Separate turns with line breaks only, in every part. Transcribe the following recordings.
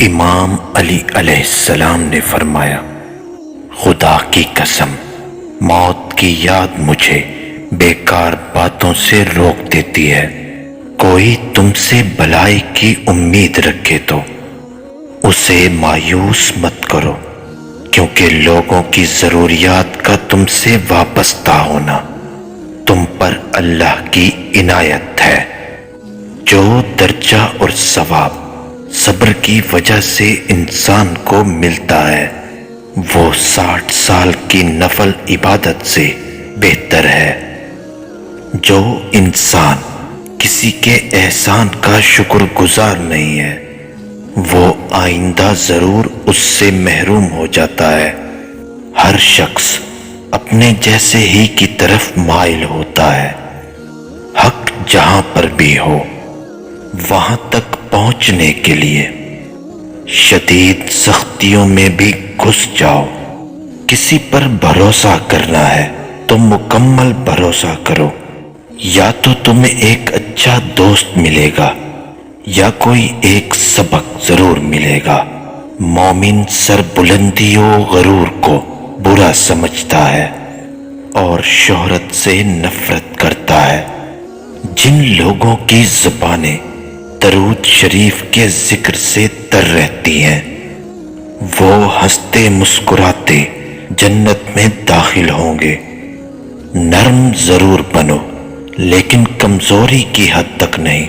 امام علی علیہ السلام نے فرمایا، خدا کی قسم، موت کی یاد مجھے بیکار باتوں سے روک دیتی ہے۔ کوئی تم سے بھلائی کی امید رکھے تو اسے مایوس مت کرو، کیونکہ لوگوں کی ضروریات کا تم سے وابستہ ہونا تم پر اللہ کی عنایت ہے۔ جو درجہ اور ثواب صبر کی وجہ سے انسان کو ملتا ہے وہ 60 سال کی نفل عبادت سے بہتر ہے۔ جو انسان کسی کے احسان کا شکر گزار نہیں ہے وہ آئندہ ضرور اس سے محروم ہو جاتا ہے۔ ہر شخص اپنے جیسے ہی کی طرف مائل ہوتا ہے۔ حق جہاں پر بھی ہو وہاں تک پہنچنے کے لیے شدید سختیوں میں بھی گھس جاؤ۔ کسی پر بھروسہ کرنا ہے تو مکمل بھروسہ کرو، یا تو تمہیں ایک اچھا دوست ملے گا یا کوئی ایک سبق ضرور ملے گا۔ مومن سربلندی و غرور کو برا سمجھتا ہے اور شہرت سے نفرت کرتا ہے۔ جن لوگوں کی زبانیں درود شریف کے ذکر سے تر رہتی ہیں وہ ہنستے مسکراتے جنت میں داخل ہوں گے۔ نرم ضرور بنو لیکن کمزوری کی حد تک نہیں،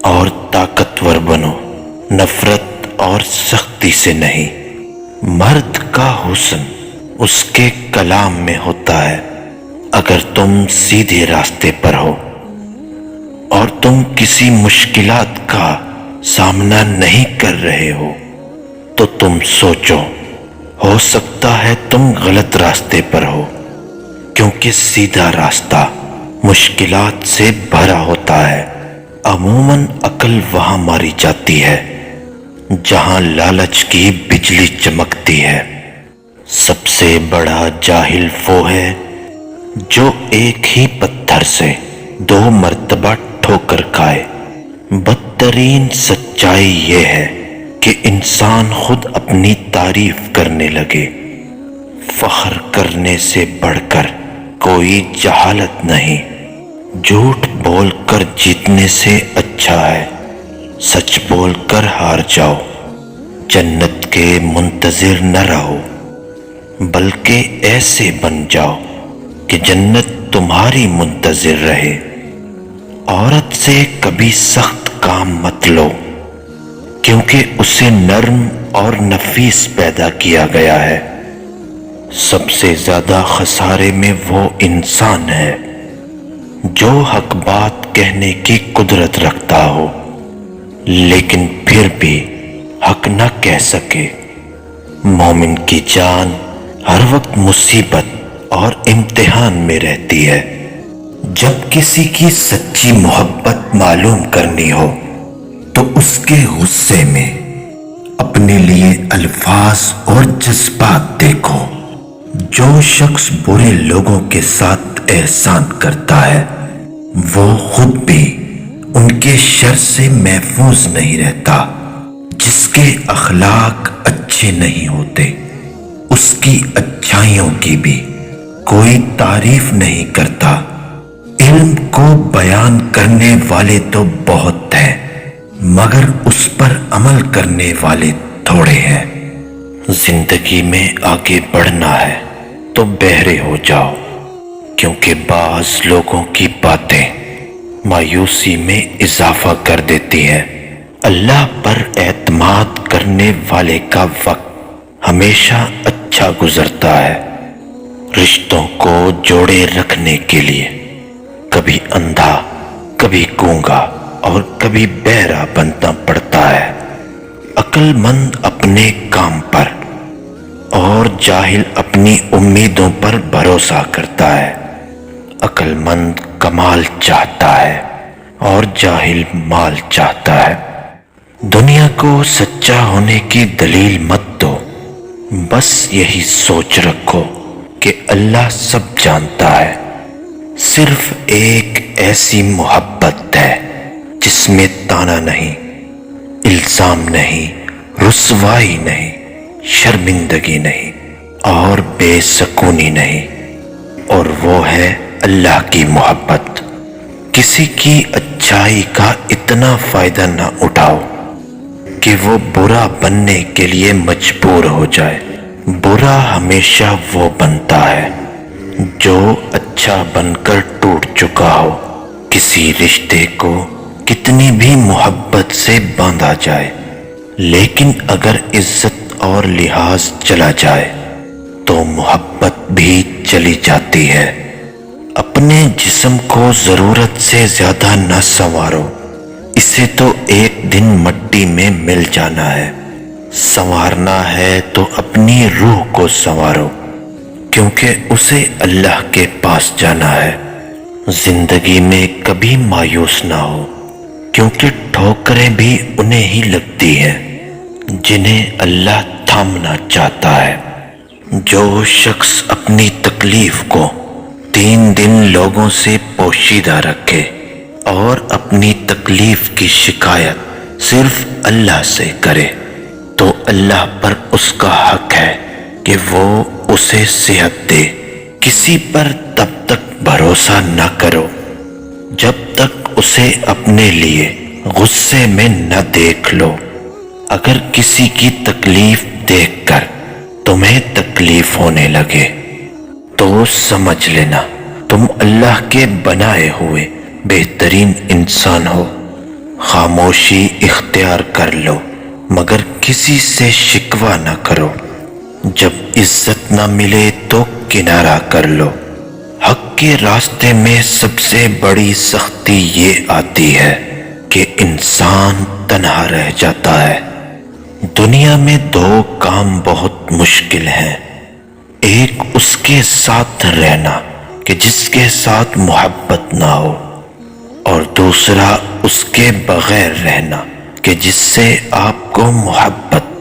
اور طاقتور بنو نفرت اور سختی سے نہیں۔ مرد کا حسن اس کے کلام میں ہوتا ہے۔ اگر تم سیدھے راستے پر ہو اور تم کسی مشکلات کا سامنا نہیں کر رہے ہو تو تم سوچو، ہو سکتا ہے تم غلط راستے پر ہو، کیونکہ سیدھا راستہ مشکلات سے بھرا ہوتا ہے۔ عموماً عقل وہاں ماری جاتی ہے جہاں لالچ کی بجلی چمکتی ہے۔ سب سے بڑا جاہل وہ ہے جو ایک ہی پتھر سے 2 مرتبہ ٹھوکر کھائے۔ بدترین سچائی یہ ہے کہ انسان خود اپنی تعریف کرنے لگے۔ فخر کرنے سے بڑھ کر کوئی جہالت نہیں۔ جھوٹ بول کر جیتنے سے اچھا ہے سچ بول کر ہار جاؤ۔ جنت کے منتظر نہ رہو بلکہ ایسے بن جاؤ کہ جنت تمہاری منتظر رہے۔ عورت سے کبھی سخت کام مت لو، کیونکہ اسے نرم اور نفیس پیدا کیا گیا ہے۔ سب سے زیادہ خسارے میں وہ انسان ہے جو حق بات کہنے کی قدرت رکھتا ہو لیکن پھر بھی حق نہ کہہ سکے۔ مومن کی جان ہر وقت مصیبت اور امتحان میں رہتی ہے۔ جب کسی کی سچی محبت معلوم کرنی ہو تو اس کے غصے میں اپنے لیے الفاظ اور جذبات دیکھو۔ جو شخص برے لوگوں کے ساتھ احسان کرتا ہے وہ خود بھی ان کے شر سے محفوظ نہیں رہتا۔ جس کے اخلاق اچھے نہیں ہوتے اس کی اچھائیوں کی بھی کوئی تعریف نہیں کرتا۔ علم کو بیان کرنے والے تو بہت ہیں مگر اس پر عمل کرنے والے تھوڑے ہیں۔ زندگی میں آگے بڑھنا ہے تو بہرے ہو جاؤ، کیونکہ بعض لوگوں کی باتیں مایوسی میں اضافہ کر دیتی ہیں۔ اللہ پر اعتماد کرنے والے کا وقت ہمیشہ اچھا گزرتا ہے۔ رشتوں کو جوڑے رکھنے کے لیے کبھی اندھا، کبھی گونگا اور کبھی بہرا بننا پڑتا ہے۔ عقل مند اپنے کام پر اور جاہل اپنی امیدوں پر بھروسہ کرتا ہے۔ عقل مند کمال چاہتا ہے اور جاہل مال چاہتا ہے۔ دنیا کو سچا ہونے کی دلیل مت دو، بس یہی سوچ رکھو کہ اللہ سب جانتا ہے۔ صرف ایک ایسی محبت ہے جس میں تانا نہیں، الزام نہیں، رسوائی نہیں، شرمندگی نہیں اور بے سکونی نہیں، اور وہ ہے اللہ کی محبت۔ کسی کی اچھائی کا اتنا فائدہ نہ اٹھاؤ کہ وہ برا بننے کے لیے مجبور ہو جائے۔ برا ہمیشہ وہ بنتا ہے جو اچھا بن کر ٹوٹ چکا ہو۔ کسی رشتے کو کتنی بھی محبت سے باندھا جائے، لیکن اگر عزت اور لحاظ چلا جائے تو محبت بھی چلی جاتی ہے۔ اپنے جسم کو ضرورت سے زیادہ نہ سنوارو، اسے تو ایک دن مٹی میں مل جانا ہے۔ سنوارنا ہے تو اپنی روح کو سنوارو، کیونکہ اسے اللہ کے پاس جانا ہے۔ زندگی میں کبھی مایوس نہ ہو، کیونکہ ٹھوکریں بھی انہیں ہی لگتی ہیں جنہیں اللہ تھامنا چاہتا ہے۔ جو شخص اپنی تکلیف کو 3 دن لوگوں سے پوشیدہ رکھے اور اپنی تکلیف کی شکایت صرف اللہ سے کرے تو اللہ پر اس کا حق ہے کہ وہ اسے صحت دے۔ کسی پر تب تک بھروسہ نہ کرو جب تک اسے اپنے لیے غصے میں نہ دیکھ لو۔ اگر کسی کی تکلیف دیکھ کر تمہیں تکلیف ہونے لگے تو سمجھ لینا تم اللہ کے بنائے ہوئے بہترین انسان ہو۔ خاموشی اختیار کر لو، مگر کسی سے شکوہ نہ کرو۔ جب عزت نہ ملے تو کنارہ کر لو۔ حق کے راستے میں سب سے بڑی سختی یہ آتی ہے کہ انسان تنہا رہ جاتا ہے۔ دنیا میں 2 کام بہت مشکل ہیں، ایک اس کے ساتھ رہنا کہ جس کے ساتھ محبت نہ ہو، اور دوسرا اس کے بغیر رہنا کہ جس سے آپ کو محبت